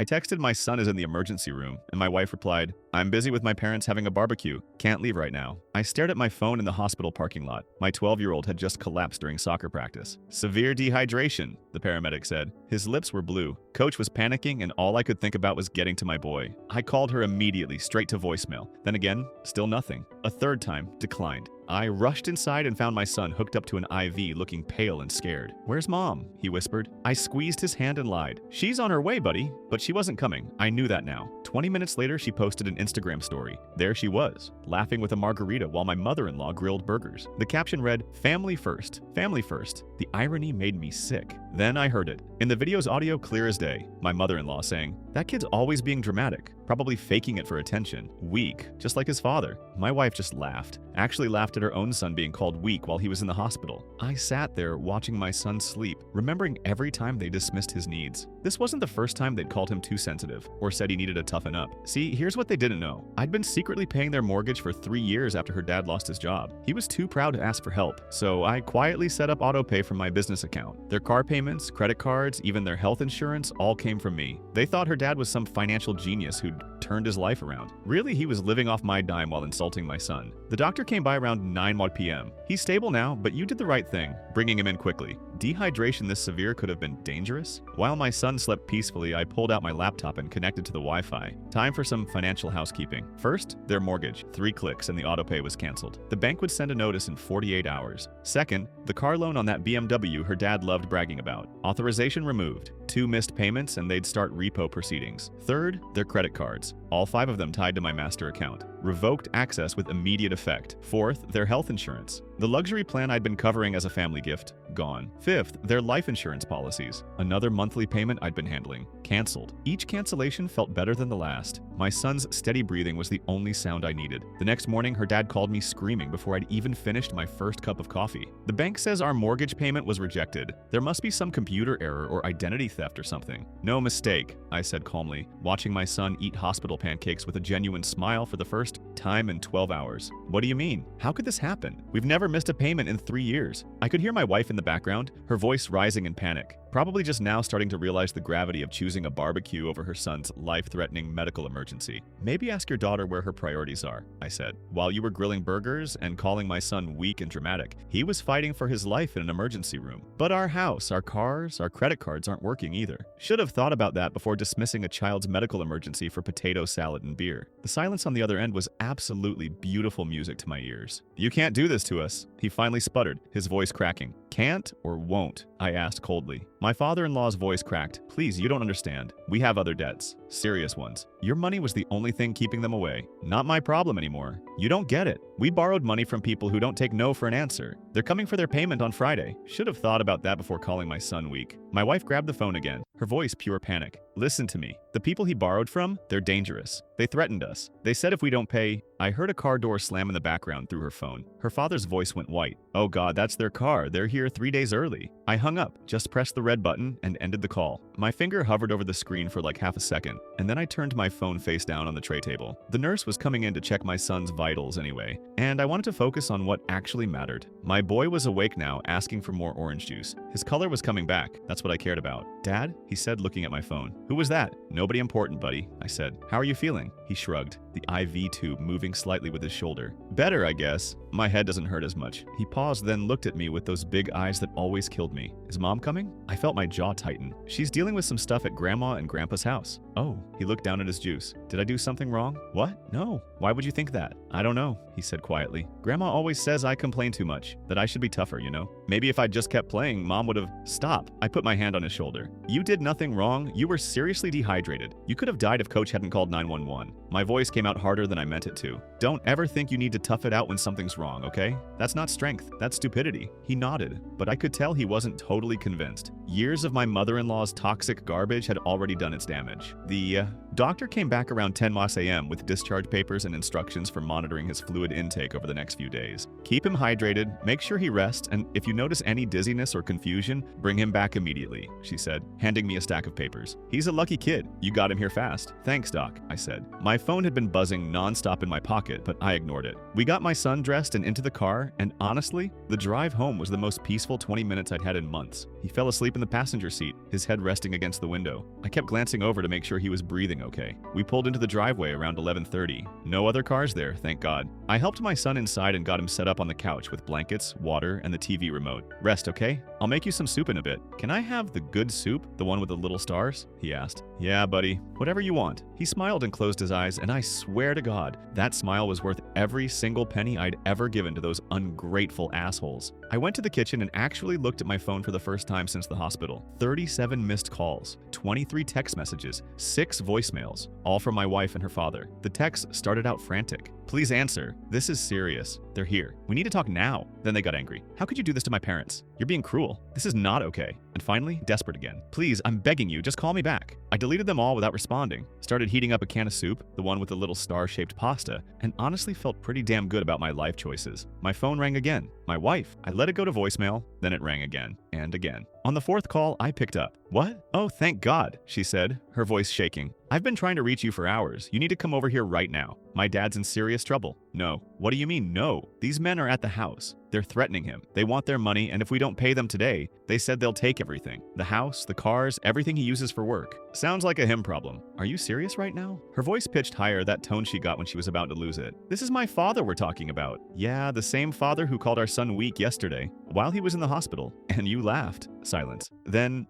I texted my son is in the emergency room, and my wife replied, I'm busy with my parents having a barbecue. Can't leave right now. I stared at my phone in the hospital parking lot. My 12-year-old had just collapsed during soccer practice. Severe dehydration, the paramedic said. His lips were blue. Coach was panicking, and all I could think about was getting to my boy. I called her immediately, straight to voicemail. Then again, still nothing. A third time, declined. I rushed inside and found my son hooked up to an IV, looking pale and scared. Where's mom? He whispered. I squeezed his hand and lied. She's on her way, buddy. But she wasn't coming. I knew that now. 20 minutes later, she posted an Instagram story. There she was, laughing with a margarita while my mother-in-law grilled burgers. The caption read, family first, family first. The irony made me sick. Then I heard it. In the video's audio clear as day, my mother-in-law saying, that kid's always being dramatic, probably faking it for attention. Weak, just like his father. My wife just laughed. Actually laughed at her own son being called weak while he was in the hospital. I sat there watching my son sleep, remembering every time they dismissed his needs. This wasn't the first time they'd called him too sensitive, or said he needed to toughen up. See, here's what they didn't know. I'd been secretly paying their mortgage for 3 years after her dad lost his job. He was too proud to ask for help, so I quietly set up autopay from my business account. Their car payments, credit cards, even their health insurance all came from me. They thought her dad was some financial genius who'd turned his life around. Really, he was living off my dime while insulting my son. The doctor came by around 9 p.m. He's stable now, but you did the right thing, bringing him in quickly. Dehydration this severe could have been dangerous. While my son slept peacefully, I pulled out my laptop and connected to the Wi-Fi. Time for some financial housekeeping. First, their mortgage. 3 clicks and the autopay was canceled. The bank would send a notice in 48 hours. Second, the car loan on that BMW her dad loved bragging about. Authorization removed. 2 missed payments and they'd start repo proceedings. Third, their credit cards. All 5 of them tied to my master account. Revoked access with immediate effect. Fourth, their health insurance. The luxury plan I'd been covering as a family gift, gone. Fifth, their life insurance policies. Another monthly payment I'd been handling, canceled. Each cancellation felt better than the last. My son's steady breathing was the only sound I needed. The next morning, her dad called me screaming before I'd even finished my first cup of coffee. The bank says our mortgage payment was rejected. There must be some computer error or identity theft or something. No mistake, I said calmly, watching my son eat hospital pancakes with a genuine smile for the first time in 12 hours. What do you mean? How could this happen? We've never missed a payment in 3 years. I could hear my wife in the background, her voice rising in panic. Probably just now starting to realize the gravity of choosing a barbecue over her son's life-threatening medical emergency. Maybe ask your daughter where her priorities are, I said. While you were grilling burgers and calling my son weak and dramatic, he was fighting for his life in an emergency room. But our house, our cars, our credit cards aren't working either. Should have thought about that before dismissing a child's medical emergency for potato salad and beer. The silence on the other end was absolutely beautiful music to my ears. You can't do this to us, he finally sputtered, his voice cracking. Can't or won't? I asked coldly. My father-in-law's voice cracked. Please, you don't understand. We have other debts. Serious ones. Your money was the only thing keeping them away. Not my problem anymore. You don't get it. We borrowed money from people who don't take no for an answer. They're coming for their payment on Friday. Should have thought about that before calling my son weak. My wife grabbed the phone again, her voice pure panic. Listen to me. The people he borrowed from, they're dangerous. They threatened us. They said if we don't pay. I heard a car door slam in the background through her phone. Her father's voice went white. Oh God, that's their car. They're here 3 days early. I hung up, just pressed the red button, and ended the call. My finger hovered over the screen for like half a second, and then I turned my phone face down on the tray table. The nurse was coming in to check my son's vitals anyway, and I wanted to focus on what actually mattered. My boy was awake now, asking for more orange juice. His color was coming back. That's what I cared about. Dad? He said, looking at my phone. Who was that? Nobody important, buddy, I said. How are you feeling? He shrugged, the IV tube moving slightly with his shoulder. Better, I guess. My head doesn't hurt as much. He paused, then looked at me with those big eyes that always killed me. Is mom coming? I felt my jaw tighten. She's dealing with some stuff at grandma and grandpa's house. Oh, he looked down at his juice. Did I do something wrong? What? No. Why would you think that? I don't know, he said quietly. Grandma always says I complain too much, that I should be tougher, you know? Maybe if I'd just kept playing, mom would have... Stop. I put my hand on his shoulder. You did nothing wrong. You were seriously dehydrated. You could have died if coach hadn't called 911. My voice came out harder than I meant it to. Don't ever think you need to tough it out when something's wrong, okay? That's not strength. That's stupidity. He nodded, but I could tell he wasn't totally convinced. Years of my mother-in-law's toxic garbage had already done its damage. The Doctor came back around 10 a.m. with discharge papers and instructions for monitoring his fluid intake over the next few days. Keep him hydrated, make sure he rests, and if you notice any dizziness or confusion, bring him back immediately, she said, handing me a stack of papers. He's a lucky kid. You got him here fast. Thanks, Doc, I said. My phone had been buzzing nonstop in my pocket, but I ignored it. We got my son dressed and into the car, and honestly, the drive home was the most peaceful 20 minutes I'd had in months. He fell asleep in the passenger seat, his head resting against the window. I kept glancing over to make sure he was breathing okay. We pulled into the driveway around 11:30. No other cars there, thank God. I helped my son inside and got him set up on the couch with blankets, water, and the TV remote. Rest, okay? I'll make you some soup in a bit. Can I have the good soup, the one with the little stars? He asked. Yeah, buddy. Whatever you want. He smiled and closed his eyes, and I swear to God, that smile was worth every single penny I'd ever given to those ungrateful assholes. I went to the kitchen and actually looked at my phone for the first time since the hospital. 37 missed calls, 23 text messages, 6 voicemails, all from my wife and her father. The texts started out frantic. Please answer. This is serious. They're here. We need to talk now. Then they got angry. How could you do this to my parents? You're being cruel. This is not okay. And finally, desperate again. Please, I'm begging you, just call me back. I deleted them all without responding, started heating up a can of soup, the one with the little star-shaped pasta, and honestly felt pretty damn good about my life choices. My phone rang again. My wife. I let it go to voicemail, then it rang again and again. On the 4th call, I picked up. What? Oh, thank God, she said, her voice shaking. I've been trying to reach you for hours. You need to come over here right now. My dad's in serious trouble. No. What do you mean, no? These men are at the house. They're threatening him. They want their money, and if we don't pay them today, they said they'll take everything. The house, the cars, everything he uses for work. Sounds like a him problem. Are you serious right now? Her voice pitched higher, that tone she got when she was about to lose it. This is my father we're talking about. Yeah, the same father who called our son weak yesterday, while he was in the hospital. And you laughed. Silence. Then,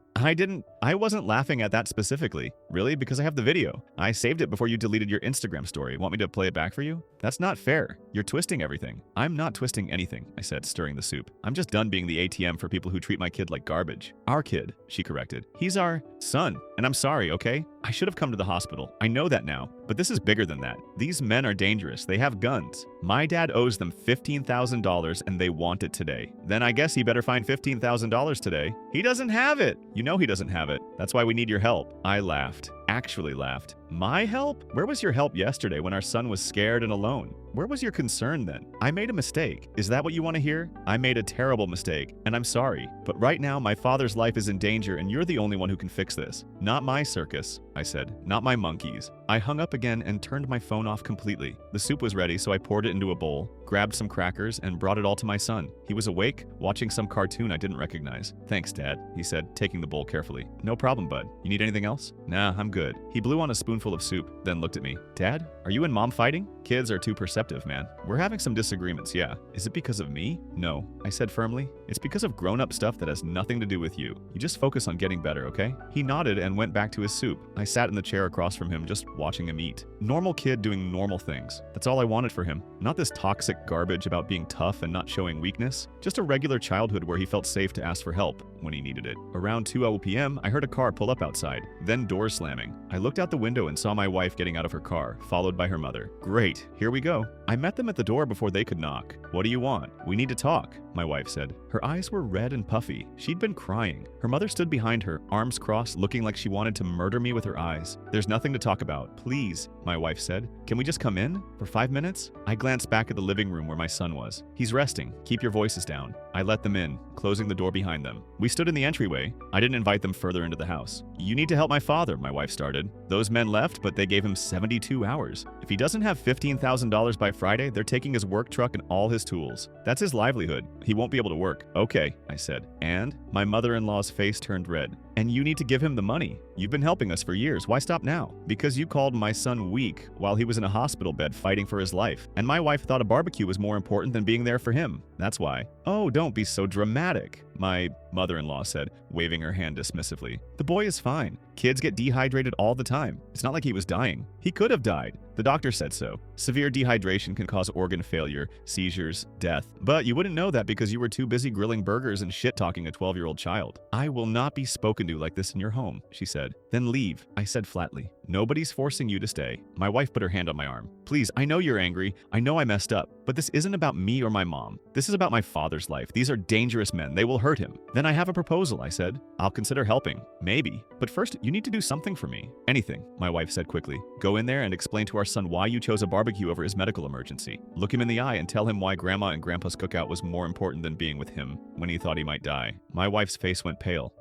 I wasn't laughing at that specifically. Really? Because I have the video. I saved it before you deleted your Instagram story. Want me to play it back for you? That's not fair. You're twisting everything. I'm not twisting anything, I said, stirring the soup. I'm just done being the ATM for people who treat my kid like garbage. Our kid, she corrected. He's our son, and I'm sorry, okay? I should have come to the hospital. I know that now, but this is bigger than that. These men are dangerous. They have guns. My dad owes them $15,000 and they want it today. Then I guess he better find $15,000 today. He doesn't have it. You know he doesn't have it. That's why we need your help. I laughed. Actually laughed. My help? Where was your help yesterday when our son was scared and alone? Where was your concern then? I made a mistake. Is that what you want to hear? I made a terrible mistake, and I'm sorry. But right now, my father's life is in danger, and you're the only one who can fix this. Not my circus, I said. Not my monkeys. I hung up again and turned my phone off completely. The soup was ready, so I poured it into a bowl, grabbed some crackers, and brought it all to my son. He was awake, watching some cartoon I didn't recognize. Thanks, Dad, he said, taking the bowl carefully. No problem, bud. You need anything else? Nah, I'm good. He blew on a spoonful of soup, then looked at me. Dad, are you and Mom fighting? Kids are too perceptive, man. We're having some disagreements, yeah. Is it because of me? No, I said firmly. It's because of grown-up stuff that has nothing to do with you. You just focus on getting better, okay? He nodded and went back to his soup. I sat in the chair across from him, just watching him eat. Normal kid doing normal things. That's all I wanted for him. Not this toxic garbage about being tough and not showing weakness. Just a regular childhood where he felt safe to ask for help when he needed it. Around 2 p.m., I heard a car pull up outside, then doors slamming. I looked out the window and saw my wife getting out of her car, followed by her mother. Great, here we go. I met them at the door before they could knock. What do you want? We need to talk, my wife said. Her eyes were red and puffy. She'd been crying. Her mother stood behind her, arms crossed, looking like she wanted to murder me with her eyes. There's nothing to talk about. Please, my wife said. Can we just come in? For 5 minutes? I glanced back at the living room where my son was. He's resting. Keep your voices down. I let them in, closing the door behind them. We stood in the entryway. I didn't invite them further into the house. You need to help my father, my wife started. Those men left, but they gave him 72 hours. If he doesn't have $15,000 by Friday, they're taking his work truck and all his tools. That's his livelihood. He won't be able to work. Okay, I said. And? My mother-in-law's face turned red. And you need to give him the money. You've been helping us for years. Why stop now? Because you called my son weak while he was in a hospital bed fighting for his life. And my wife thought a barbecue was more important than being there for him. That's why. Oh, don't be so dramatic, my mother-in-law said, waving her hand dismissively. The boy is fine. Kids get dehydrated all the time. It's not like he was dying. He could have died. The doctor said so. Severe dehydration can cause organ failure, seizures, death. But you wouldn't know that because you were too busy grilling burgers and shit-talking a 12-year-old child. I will not be spoken to like this in your home, she said. Then leave, I said flatly. Nobody's forcing you to stay. My wife put her hand on my arm. Please, I know you're angry. I know I messed up. But this isn't about me or my mom. This is about my father's life. These are dangerous men. They will hurt him. Then I have a proposal, I said. I'll consider helping. Maybe. But first, you need to do something for me. Anything, my wife said quickly. Go in there and explain to our son why you chose a barbecue over his medical emergency. Look him in the eye and tell him why Grandma and Grandpa's cookout was more important than being with him when he thought he might die. My wife's face went pale.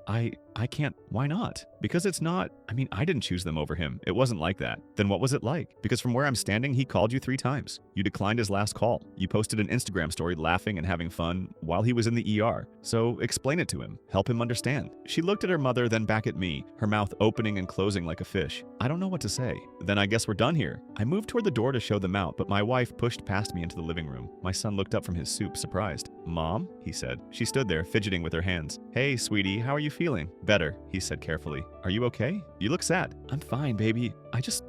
I can't. Why not? Because it's not. I didn't choose them over him. It wasn't like that. Then what was it like? Because from where I'm standing, he called you 3 times. You declined his last call. You posted an Instagram story laughing and having fun while he was in the ER. So explain it to him. Help him understand. She looked at her mother, then back at me, her mouth opening and closing like a fish. I don't know what to say. Then I guess we're done here. I moved toward the door to show them out, but my wife pushed past me into the living room. My son looked up from his soup, surprised. Mom? He said. She stood there, fidgeting with her hands. Hey, sweetie, how are you feeling? Better, he said carefully. Are you okay? You look sad. I'm fine, baby.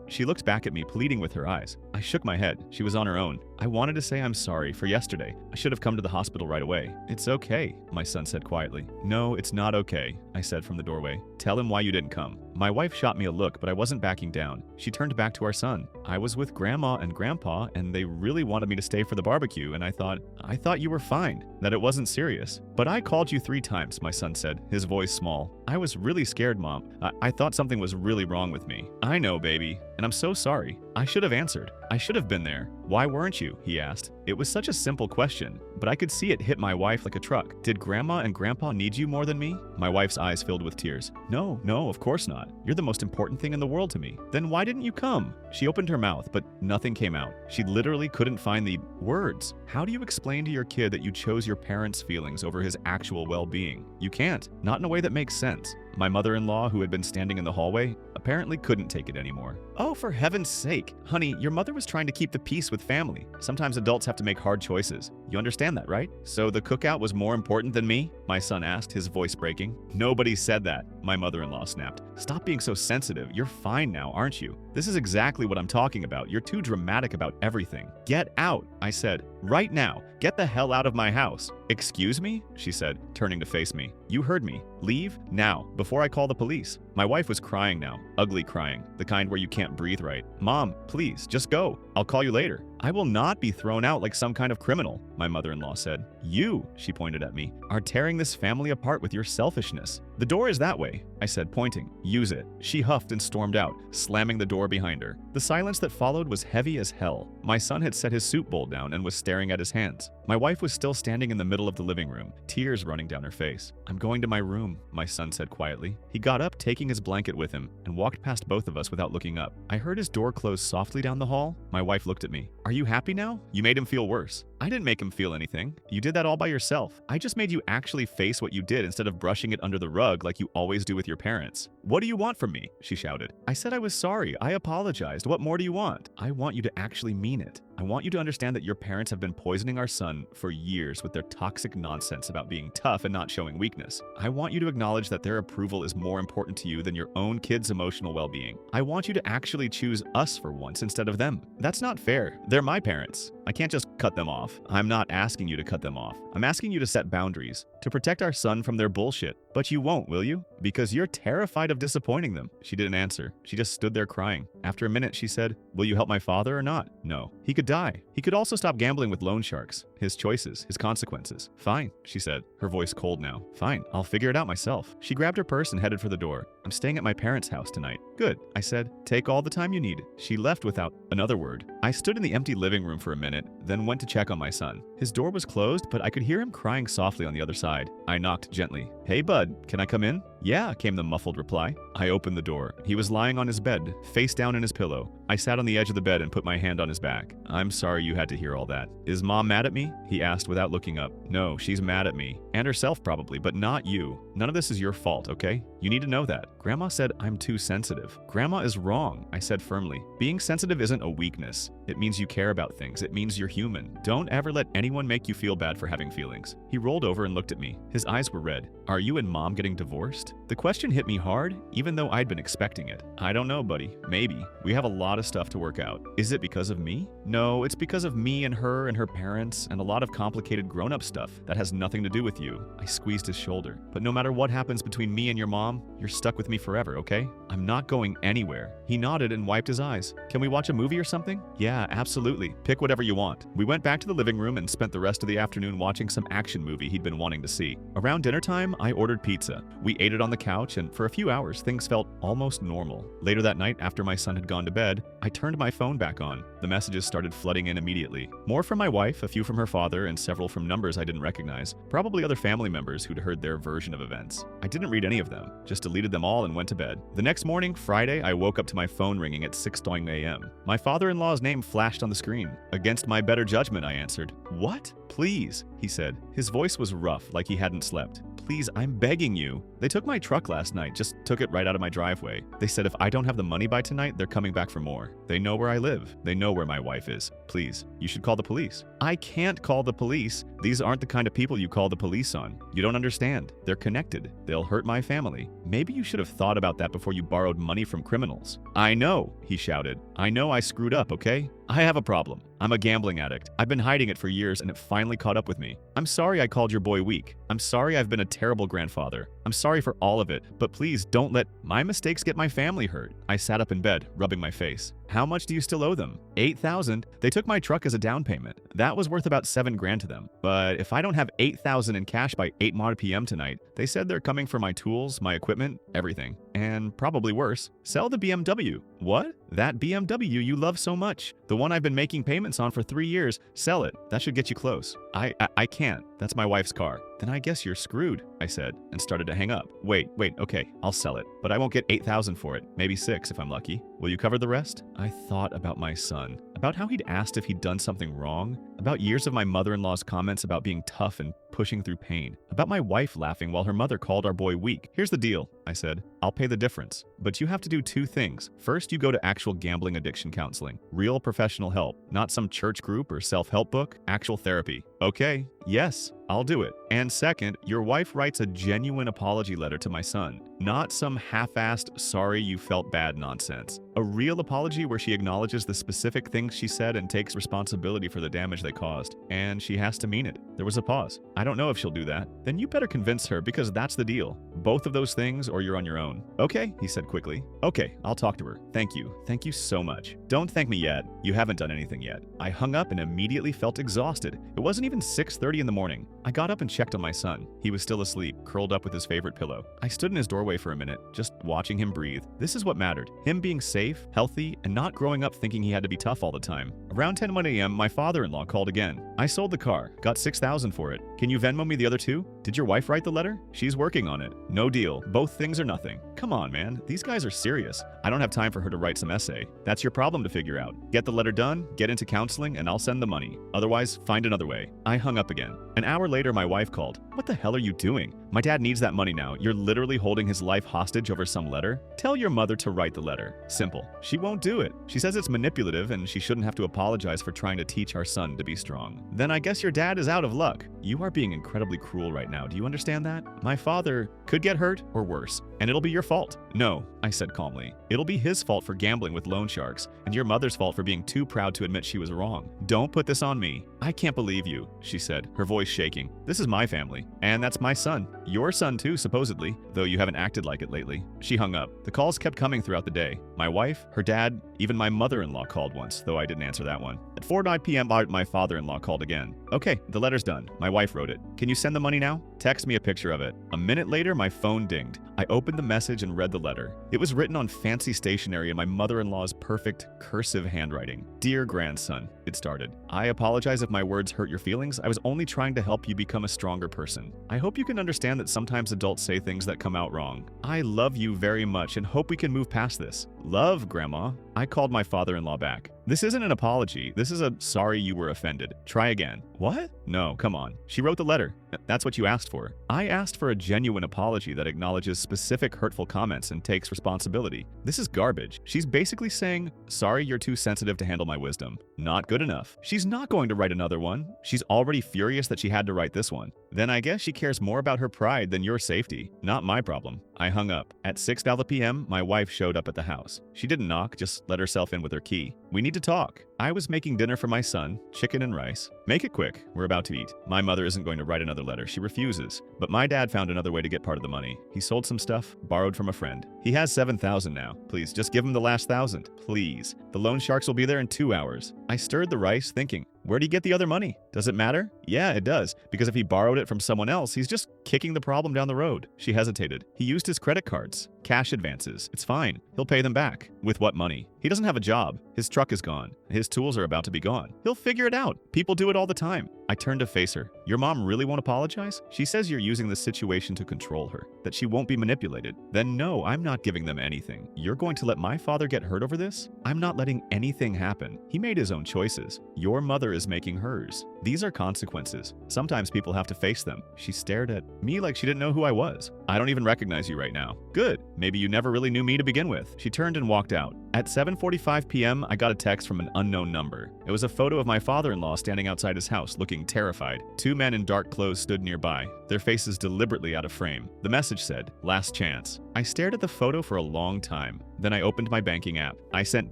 She looked back at me, pleading with her eyes. I shook my head. She was on her own. I wanted to say I'm sorry for yesterday. I should have come to the hospital right away. It's okay, my son said quietly. No, it's not okay, I said from the doorway. Tell him why you didn't come. My wife shot me a look, but I wasn't backing down. She turned back to our son. I was with Grandma and Grandpa, and they really wanted me to stay for the barbecue, and I thought you were fine, that it wasn't serious. But I called you 3 times, my son said, his voice small. I was really scared, Mom. I thought something was really wrong with me. I know, baby, and I'm so sorry. I should have answered. I should have been there. Why weren't you? He asked. It was such a simple question, but I could see it hit my wife like a truck. Did Grandma and Grandpa need you more than me? My wife's eyes filled with tears. No, of course not. You're the most important thing in the world to me. Then why didn't you come? She opened her mouth, but nothing came out. She literally couldn't find the words. How do you explain to your kid that you chose your parents' feelings over his actual well-being? You can't. Not in a way that makes sense. My mother-in-law, who had been standing in the hallway, apparently couldn't take it anymore. Oh, for heaven's sake. Honey, your mother was trying to keep the peace with family. Sometimes adults have to make hard choices. You understand that, right? So the cookout was more important than me? My son asked, his voice breaking. Nobody said that, my mother-in-law snapped. Stop being so sensitive. You're fine now, aren't you? This is exactly what I'm talking about. You're too dramatic about everything. Get out, I said. Right now. Get the hell out of my house. Excuse me? She said, turning to face me. You heard me. Leave now, before I call the police. My wife was crying now, ugly crying, the kind where you can't breathe right. Mom, please, just go. I'll call you later. I will not be thrown out like some kind of criminal, my mother-in-law said. You, she pointed at me, are tearing this family apart with your selfishness. The door is that way, I said, pointing. Use it. She huffed and stormed out, slamming the door behind her. The silence that followed was heavy as hell. My son had set his soup bowl down and was staring at his hands. My wife was still standing in the middle of the living room, tears running down her face. I'm going to my room, my son said quietly. He got up, taking his blanket with him, and walked past both of us without looking up. I heard his door close softly down the hall. My wife looked at me. Are you happy now? You made him feel worse. I didn't make him feel anything. You did that all by yourself. I just made you actually face what you did instead of brushing it under the rug like you always do with your parents. What do you want from me? She shouted. I said I was sorry. I apologized. What more do you want? I want you to actually mean it. I want you to understand that your parents have been poisoning our son for years with their toxic nonsense about being tough and not showing weakness. I want you to acknowledge that their approval is more important to you than your own kid's emotional well-being. I want you to actually choose us for once instead of them. That's not fair. They're my parents. I can't just cut them off. I'm not asking you to cut them off. I'm asking you to set boundaries, to protect our son from their bullshit. But you won't, will you? Because you're terrified of disappointing them. She didn't answer. She just stood there crying. After a minute, she said, will you help my father or not? No. He could die. He could also stop gambling with loan sharks. His choices, his consequences. Fine, she said, her voice cold now. Fine, I'll figure it out myself. She grabbed her purse and headed for the door. I'm staying at my parents' house tonight. Good, I said. Take all the time you need. She left without another word. I stood in the empty living room for a minute, then went to check on my son. His door was closed, but I could hear him crying softly on the other side. I knocked gently. Hey, bud, can I come in? Yeah, came the muffled reply. I opened the door. He was lying on his bed, face down in his pillow. I sat on the edge of the bed and put my hand on his back. I'm sorry you had to hear all that. Is Mom mad at me? He asked without looking up. No, she's mad at me. And herself probably, but not you. None of this is your fault, okay? You need to know that. Grandma said I'm too sensitive. Grandma is wrong, I said firmly. Being sensitive isn't a weakness. It means you care about things. It means you're human. Don't ever let anyone make you feel bad for having feelings. He rolled over and looked at me. His eyes were red. Are you and Mom getting divorced? stopped. The question hit me hard, even though I'd been expecting it. I don't know, buddy. Maybe. We have a lot of stuff to work out. Is it because of me? No, it's because of me and her parents and a lot of complicated grown-up stuff that has nothing to do with you. I squeezed his shoulder. But no matter what happens between me and your mom, you're stuck with me forever, okay? I'm not going anywhere. He nodded and wiped his eyes. Can we watch a movie or something? Yeah, absolutely. Pick whatever you want. We went back to the living room and spent the rest of the afternoon watching some action movie he'd been wanting to see. Around dinner time, I ordered pizza. We ate it on the couch, and for a few hours, things felt almost normal. Later that night, after my son had gone to bed, I turned my phone back on. The messages started flooding in immediately. More from my wife, a few from her father, and several from numbers I didn't recognize. Probably other family members who'd heard their version of events. I didn't read any of them, just deleted them all and went to bed. The next morning, Friday, I woke up to my phone ringing at 6:00 a.m. My father-in-law's name flashed on the screen. Against my better judgment, I answered. What? Please, he said. His voice was rough, like he hadn't slept. Please, I'm begging you. They took my truck last night, just took it right out of my driveway. They said if I don't have the money by tonight, they're coming back for more. They know where I live. They know where my wife is. Please, you should call the police. I can't call the police. These aren't the kind of people you call the police on. You don't understand. They're connected. They'll hurt my family. Maybe you should have thought about that before you borrowed money from criminals. I know, he shouted. I know I screwed up, okay? I have a problem. I'm a gambling addict. I've been hiding it for years and it finally caught up with me. I'm sorry I called your boy weak. I'm sorry I've been a terrible grandfather. I'm sorry for all of it, but please don't let my mistakes get my family hurt. I sat up in bed, rubbing my face. How much do you still owe them? $8,000. They took my truck as a down payment. That was worth about $7,000 to them. But if I don't have $8,000 in cash by 8 p.m. tonight, they said they're coming for my tools, my equipment, everything. And probably worse, sell the BMW. What? That BMW you love so much. The one I've been making payments on for 3 years. Sell it. That should get you close. I can't. That's my wife's car. Then I guess you're screwed, I said, and started to hang up. Wait, okay, I'll sell it. But I won't get $8,000 for it. Maybe $6,000 if I'm lucky. Will you cover the rest? I thought about my son. About how he'd asked if he'd done something wrong. About years of my mother-in-law's comments about being tough and pushing through pain. About my wife laughing while her mother called our boy weak. Here's the deal, I said. I'll pay the difference. But you have to do 2 things. First, you go to actual gambling addiction counseling. Real professional help. Not some church group or self-help book. Actual therapy. Okay, yes, I'll do it. And second, your wife writes a genuine apology letter to my son. Not some half-assed, sorry you felt bad nonsense. A real apology where she acknowledges the specific things she said and takes responsibility for the damage they caused. And she has to mean it. There was a pause. I don't know if she'll do that. Then you better convince her because that's the deal. Both of those things or you're on your own. Okay, he said quickly. Okay, I'll talk to her. Thank you. Thank you so much. Don't thank me yet. You haven't done anything yet. I hung up and immediately felt exhausted. It wasn't even 6:30 in the morning. I got up and checked on my son. He was still asleep, curled up with his favorite pillow. I stood in his doorway for a minute, just watching him breathe. This is what mattered. Him being safe, healthy, and not growing up thinking he had to be tough all the time. Around 10:01 a.m., my father-in-law called again. I sold the car, got $6,000 for it. Can you Venmo me the other 2? Did your wife write the letter? She's working on it. No deal. Both things or nothing. Come on, man. These guys are serious. I don't have time for her to write some essay. That's your problem to figure out. Get the letter done, get into counseling, and I'll send the money. Otherwise, find another way. I hung up again. An hour later, my wife called. What the hell are you doing? My dad needs that money now. You're literally holding his life hostage over some letter? Tell your mother to write the letter. Simple. She won't do it. She says it's manipulative and she shouldn't have to apologize for trying to teach our son to be strong. Then I guess your dad is out of luck. You are being incredibly cruel right now. Do you understand that? My father could get hurt or worse, and it'll be your fault. No, I said calmly. It'll be his fault for gambling with loan sharks, and your mother's fault for being too proud to admit she was wrong. Don't put this on me. I can't believe you, she said, her voice shaking. This is my family, and that's my son. Your son too, supposedly, though you haven't acted like it lately. She hung up. The calls kept coming throughout the day. My wife, her dad, even my mother-in-law called once, though I didn't answer that one. At 4:09 p.m., my father-in-law called again. Okay, the letter's done. My wife wrote it. Can you send the money now? Text me a picture of it. A minute later, my phone dinged. I opened the message and read the letter. It was written on fancy stationery in my mother-in-law's perfect cursive handwriting. Dear grandson, it started. I apologize if my words hurt your feelings. I was only trying to help you become a stronger person. I hope you can understand that sometimes adults say things that come out wrong. I love you very much and hope we can move past this. Love, Grandma. I called my father-in-law back. This isn't an apology. This is a sorry you were offended. Try again. What? No, come on. She wrote the letter. That's what you asked for. I asked for a genuine apology that acknowledges specific hurtful comments and takes responsibility. This is garbage. She's basically saying, sorry you're too sensitive to handle my wisdom. Not good enough. She's not going to write another one. She's already furious that she had to write this one. Then I guess she cares more about her pride than your safety. Not my problem. I hung up. At 6 p.m., my wife showed up at the house. She didn't knock, just let herself in with her key. We need to talk. I was making dinner for my son, chicken and rice. Make it quick. We're about to eat. My mother isn't going to write another letter. She refuses. But my dad found another way to get part of the money. He sold some stuff, borrowed from a friend. He has $7,000 now. Please, just give him the last $1,000. Please. The loan sharks will be there in 2 hours. I stirred the rice, thinking, where'd he get the other money? Does it matter? Yeah, it does. Because if he borrowed it from someone else, he's just kicking the problem down the road. She hesitated. He used his credit cards. Cash advances. It's fine. He'll pay them back. With what money? He doesn't have a job. His truck is gone. His tools are about to be gone. He'll figure it out. People do it all the time. I turned to face her. Your mom really won't apologize? She says you're using this situation to control her, that she won't be manipulated. Then no, I'm not giving them anything. You're going to let my father get hurt over this? I'm not letting anything happen. He made his own choices. Your mother is making hers. These are consequences. Sometimes people have to face them. She stared at me like she didn't know who I was. I don't even recognize you right now. Good. Maybe you never really knew me to begin with. She turned and walked out. At 7:45 p.m., I got a text from an unknown number. It was a photo of my father-in-law standing outside his house, looking terrified. 2 men in dark clothes stood nearby, their faces deliberately out of frame. The message said, "Last chance." I stared at the photo for a long time. Then I opened my banking app. I sent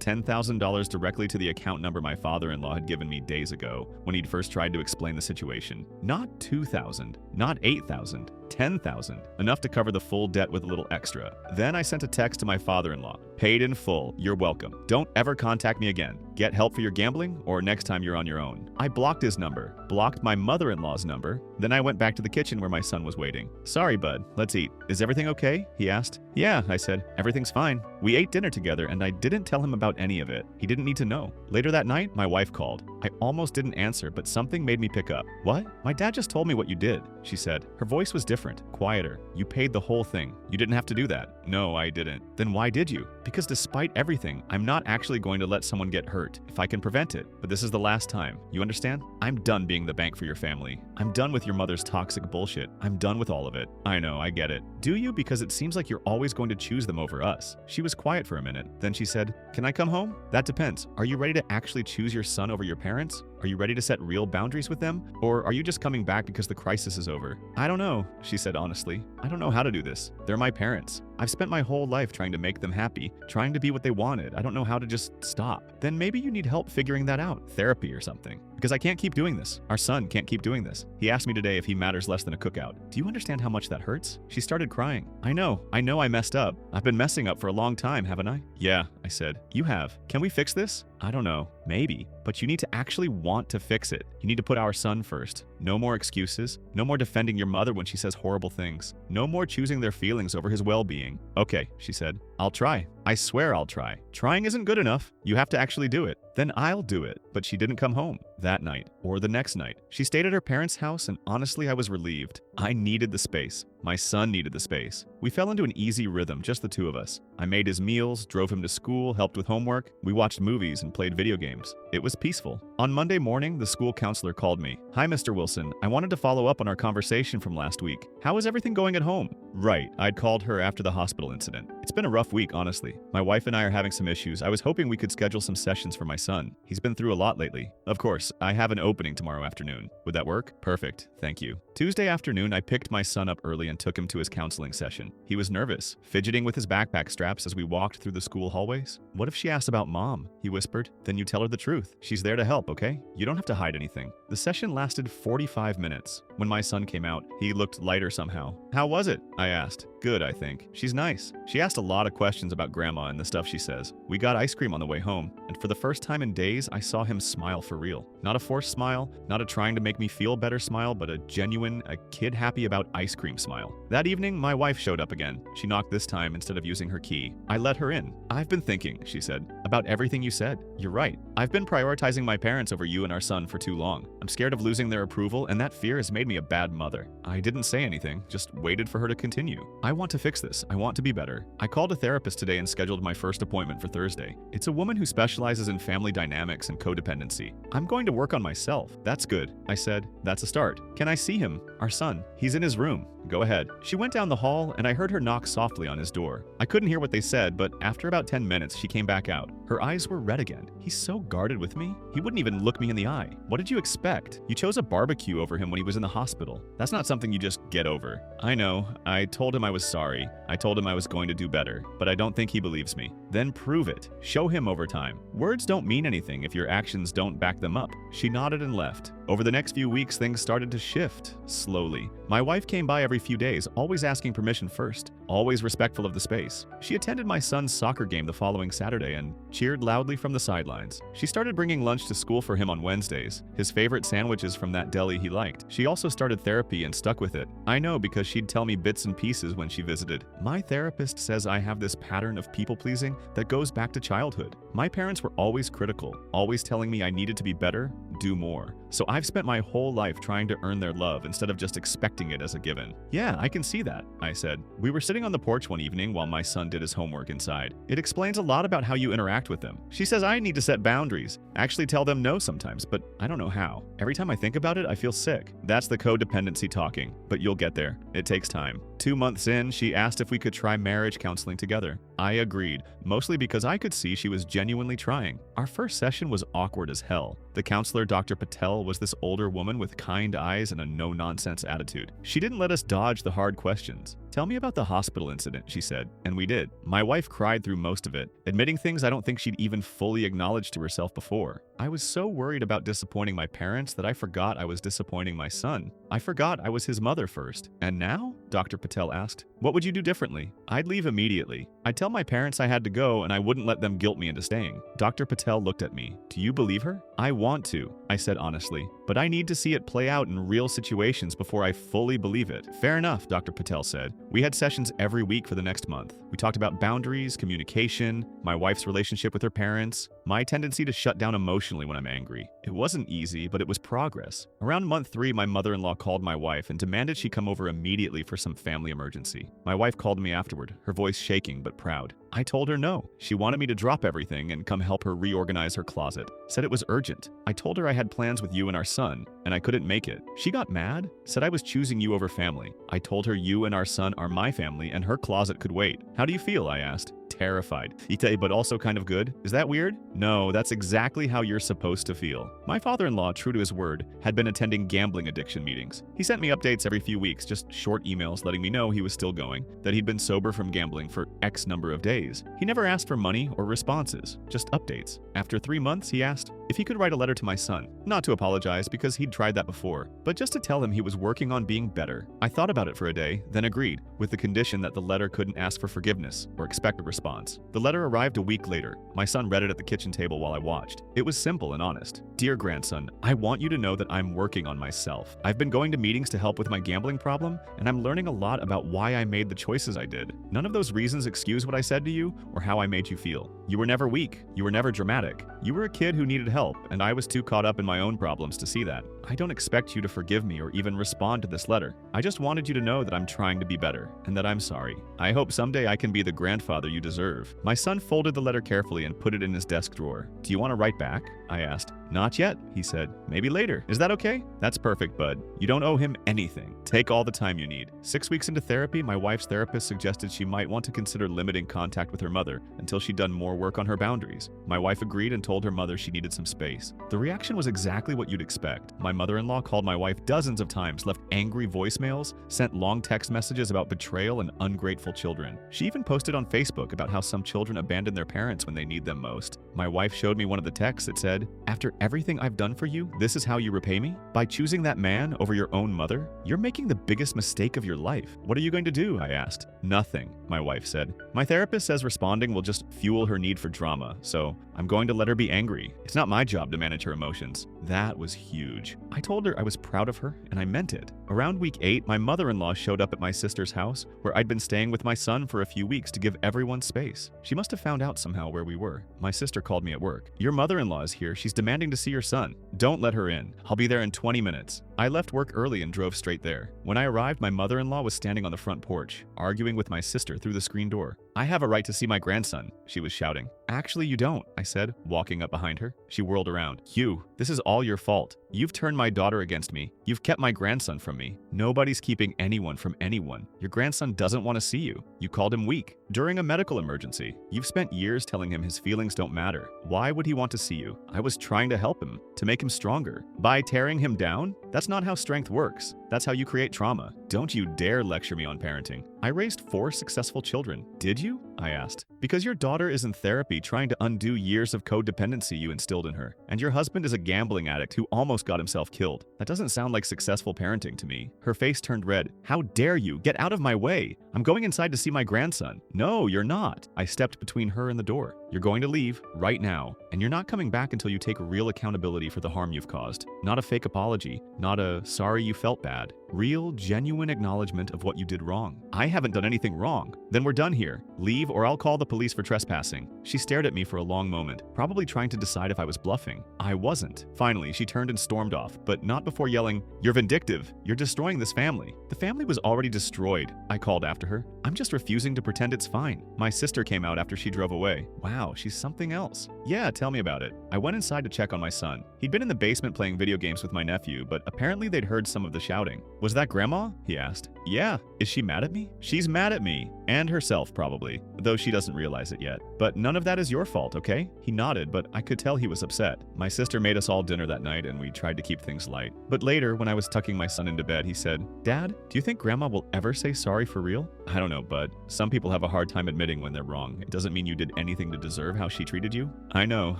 $10,000 directly to the account number my father-in-law had given me days ago when he'd first tried to explain the situation. Not $2,000, not $8,000, $10,000, enough to cover the full debt with a little extra. Then I sent a text to my father-in-law. Paid in full. You're welcome. Don't ever contact me again. Get help for your gambling or next time you're on your own. I blocked his number, blocked my mother-in-law's number. Then I went back to the kitchen where my son was waiting. Sorry, bud. Let's eat. Is everything okay? He asked. Yeah, I said. Everything's fine. We ate dinner together and I didn't tell him about any of it. He didn't need to know. Later that night, my wife called. I almost didn't answer, but something made me pick up. What? My dad just told me what you did, she said. Her voice was different, quieter. You paid the whole thing. You didn't have to do that. No, I didn't. Then why did you? Because despite everything, I'm not actually going to let someone get hurt if I can prevent it. But this is the last time. You understand? I'm done being the bank for your family. I'm done with your mother's toxic bullshit. I'm done with all of it. I know, I get it. Do you? Because it seems like you're always going to choose them over us. She was quiet for a minute. Then she said, "Can I come home?" That depends. Are you ready to actually choose your son over your parents? Are you ready to set real boundaries with them? Or are you just coming back because the crisis is over? I don't know, she said honestly. I don't know how to do this. They're my parents. I've spent my whole life trying to make them happy, trying to be what they wanted. I don't know how to just stop. Then maybe you need help figuring that out, therapy or something. Because I can't keep doing this. Our son can't keep doing this. He asked me today if he matters less than a cookout. Do you understand how much that hurts? She started crying. I know I messed up. I've been messing up for a long time, haven't I? Yeah, I said. You have. Can we fix this? I don't know. Maybe. But you need to actually want to fix it. You need to put our son first. No more excuses. No more defending your mother when she says horrible things. No more choosing their feelings over his well-being. Okay, she said. I'll try. I swear I'll try. Trying isn't good enough. You have to actually do it. Then I'll do it. But she didn't come home that night or the next night. She stayed at her parents' house and honestly I was relieved. I needed the space. My son needed the space. We fell into an easy rhythm, just the two of us. I made his meals, drove him to school, helped with homework. We watched movies and played video games. It was peaceful. On Monday morning, the school counselor called me. Hi, Mr. Wilson. I wanted to follow up on our conversation from last week. How is everything going at home? Right. I'd called her after the hospital incident. It's been a rough week, honestly. My wife and I are having some issues. I was hoping we could schedule some sessions for my son. He's been through a lot lately. Of course, I have an opening tomorrow afternoon. Would that work? Perfect. Thank you. Tuesday afternoon, I picked my son up early and took him to his counseling session. He was nervous, fidgeting with his backpack straps as we walked through the school hallways. What if she asked about mom? He whispered. Then you tell her the truth. She's there to help, okay? You don't have to hide anything. The session lasted 45 minutes. When my son came out, he looked lighter somehow. How was it? I asked. Good, I think. She's nice. She asked a lot of questions about grandma and the stuff she says. We got ice cream on the way home, and for the first time in days, I saw him smile for real. Not a forced smile, not a trying to make me feel better smile, but a genuine, a kid happy about ice cream smile. That evening, my wife showed up again. She knocked this time instead of using her key. I let her in. I've been thinking, she said, about everything you said. You're right. I've been prioritizing my parents over you and our son for too long. I'm scared of losing their approval, and that fear has made me a bad mother. I didn't say anything, just waited for her to continue. I I want to fix this. I want to be better. I called a therapist today and scheduled my first appointment for Thursday. It's a woman who specializes in family dynamics and codependency. I'm going to work on myself. That's good. I said, that's a start. Can I see him? Our son. He's in his room. Go ahead. She went down the hall and I heard her knock softly on his door. I couldn't hear what they said, but after about 10 minutes, she came back out. Her eyes were red again. He's so guarded with me. He wouldn't even look me in the eye. What did you expect? You chose a barbecue over him when he was in the hospital. That's not something you just get over. I know. I told him I was sorry. I told him I was going to do better, but I don't think he believes me. Then prove it. Show him over time. Words don't mean anything if your actions don't back them up. She nodded and left. Over the next few weeks, things started to shift, slowly. My wife came by every few days, always asking permission first, always respectful of the space. She attended my son's soccer game the following Saturday and cheered loudly from the sidelines. She started bringing lunch to school for him on Wednesdays, his favorite sandwiches from that deli he liked. She also started therapy and stuck with it. I know because she'd tell me bits and pieces when she visited. My therapist says I have this pattern of people-pleasing that goes back to childhood. My parents were always critical, always telling me I needed to be better, do more. So I've spent my whole life trying to earn their love instead of just expecting it as a given. Yeah, I can see that, I said. We were sitting on the porch one evening while my son did his homework inside. It explains a lot about how you interact with them. She says I need to set boundaries, actually tell them no sometimes, but I don't know how. Every time I think about it, I feel sick. That's the codependency talking, but you'll get there. It takes time. 2 months in, she asked if we could try marriage counseling together. I agreed, mostly because I could see she was genuinely trying. Our first session was awkward as hell. The counselor, Dr. Patel, was this older woman with kind eyes and a no-nonsense attitude. She didn't let us dodge the hard questions. Tell me about the hospital incident, she said, and we did. My wife cried through most of it, admitting things I don't think she'd even fully acknowledged to herself before. I was so worried about disappointing my parents that I forgot I was disappointing my son. I forgot I was his mother first. And now? Dr. Patel asked. What would you do differently? I'd leave immediately. I'd tell my parents I had to go and I wouldn't let them guilt me into staying. Dr. Patel looked at me. Do you believe her? I want to, I said honestly, but I need to see it play out in real situations before I fully believe it. Fair enough, Dr. Patel said. We had sessions every week for the next month. We talked about boundaries, communication, my wife's relationship with her parents, my tendency to shut down emotionally when I'm angry. It wasn't easy, but it was progress. Around month 3, my mother-in-law called my wife and demanded she come over immediately for some family emergency. My wife called me afterward, her voice shaking but proud. I told her no. She wanted me to drop everything and come help her reorganize her closet. Said it was urgent. I told her I had plans with you and our son, and I couldn't make it. She got mad, said I was choosing you over family. I told her you and our son are my family and her closet could wait. How do you feel? I asked. Terrified. But also kind of good? Is that weird? No, that's exactly how you're supposed to feel. My father-in-law, true to his word, had been attending gambling addiction meetings. He sent me updates every few weeks, just short emails letting me know he was still going, that he'd been sober from gambling for X number of days. He never asked for money or responses, just updates. After 3 months, he asked if he could write a letter to my son. Not to apologize because he'd tried that before, but just to tell him he was working on being better. I thought about it for a day, then agreed, with the condition that the letter couldn't ask for forgiveness or expect a response. The letter arrived a week later. My son read it at the kitchen table while I watched. It was simple and honest. Dear grandson, I want you to know that I'm working on myself. I've been going to meetings to help with my gambling problem, and I'm learning a lot about why I made the choices I did. None of those reasons excuse what I said to you or how I made you feel. You were never weak. You were never dramatic. You were a kid who needed help, and I was too caught up in my own problems to see that. I don't expect you to forgive me or even respond to this letter. I just wanted you to know that I'm trying to be better and that I'm sorry. I hope someday I can be the grandfather you deserve. My son folded the letter carefully and put it in his desk drawer. Do you want to write back? I asked. Not yet, he said. Maybe later. Is that okay? That's perfect, bud. You don't owe him anything. Take all the time you need. 6 weeks into therapy, my wife's therapist suggested she might want to consider limiting contact with her mother until she'd done more work on her boundaries. My wife agreed and told her mother she needed some space. The reaction was exactly what you'd expect. My mother-in-law called my wife dozens of times, left angry voicemails, sent long text messages about betrayal and ungrateful children. She even posted on Facebook about how some children abandon their parents when they need them most. My wife showed me one of the texts that said, "After everything I've done for you, this is how you repay me? By choosing that man over your own mother? You're making the biggest mistake of your life. What are you going to do?" I asked. Nothing, my wife said. My therapist says responding will just fuel her need for drama, so I'm going to let her be angry. It's not my job to manage her emotions. That was huge. I told her I was proud of her, and I meant it. Around week 8, my mother-in-law showed up at my sister's house, where I'd been staying with my son for a few weeks to give everyone space. She must have found out somehow where we were. My sister called me at work. "Your mother-in-law is here. She's demanding to see your son. Don't let her in. I'll be there in 20 minutes. I left work early and drove straight there. When I arrived, my mother-in-law was standing on the front porch, arguing with my sister through the screen door. "I have a right to see my grandson," she was shouting. "Actually, you don't," I said, walking up behind her. She whirled around. "You, this is all your fault. You've turned my daughter against me. You've kept my grandson from me. Nobody's keeping anyone from anyone. Your grandson doesn't want to see you. You called him weak during a medical emergency. You've spent years telling him his feelings don't matter. Why would he want to see you? I was trying to help him, to make him stronger. By tearing him down? That's not how strength works. That's how you create trauma. Don't you dare lecture me on parenting. I raised 4 successful children. Did you?" I asked. "Because your daughter is in therapy trying to undo years of codependency you instilled in her. And your husband is a gambling addict who almost got himself killed. That doesn't sound like successful parenting to me." Her face turned red. "How dare you? Get out of my way. I'm going inside to see my grandson." "No, you're not." I stepped between her and the door. "You're going to leave right now. And you're not coming back until you take real accountability for the harm you've caused. Not a fake apology. Not a sorry you felt bad. Real, genuine acknowledgement of what you did wrong." "I haven't done anything wrong." "Then we're done here. Leave or I'll call the police for trespassing." She stared at me for a long moment, probably trying to decide if I was bluffing. I wasn't. Finally, she turned and stormed off, but not before yelling, "You're vindictive. You're destroying this family." "The family was already destroyed," I called after her. "I'm just refusing to pretend it's fine." My sister came out after she drove away. "Wow, she's something else." "Yeah, tell me about it." I went inside to check on my son. He'd been in the basement playing video games with my nephew, but apparently they'd heard some of the shouting. "Was that Grandma?" he asked. "Yeah. Is she mad at me?" "She's mad at me. And herself, probably. Though she doesn't realize it yet. But none of that is your fault, okay?" He nodded, but I could tell he was upset. My sister made us all dinner that night, and we tried to keep things light. But later, when I was tucking my son into bed, he said, "Dad, do you think Grandma will ever say sorry for real?" "I don't know, bud. Some people have a hard time admitting when they're wrong. It doesn't mean you did anything to deserve how she treated you." "I know.